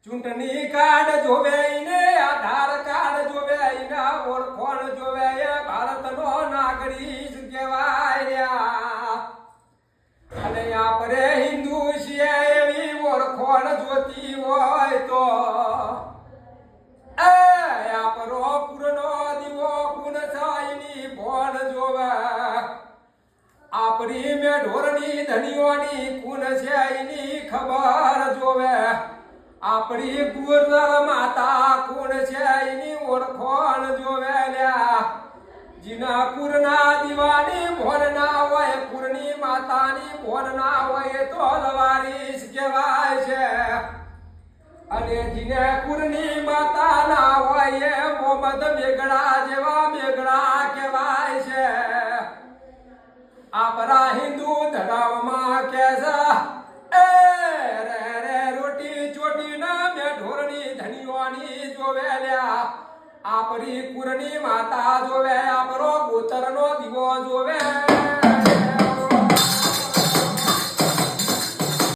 ચૂંટણી કાર્ડ જોવે ને આધાર કાર્ડ જોવે એના ઓળખોણ જોવે એ ભારતનો નાગરિક કહેવાય અને આપણે હિન્દુ છીએ એવી ઓળખોણ જોતી હોય તો આપણો પૂરનો દીવો કુણ છાયની ભોણ જોવે આપણી મેઢોરની ધણીઓની કુણ છે એની ખબર જોવે આપણી ગુરલ માતા કુણ છે એની ઓળખોણ જોવે લ્યા જીના કુરના દીવાની ભોન ના હોય કુરની માતાની ભોન ના હોય તો લવારીશ કહેવાય છે અને જીને કુરની માતા ના હોય એ મોહમ્મદ મેઘડા જેવા મેઘડા કહેવાય છે આપણા હિન્દુ ધર્મમાં કે છે રોટી ચોટીના મેઢોરની ધણીઓની જોવે લ્યા આપણી કુરની માતા જોવે આપણો ગોતરનો દીવો જોવે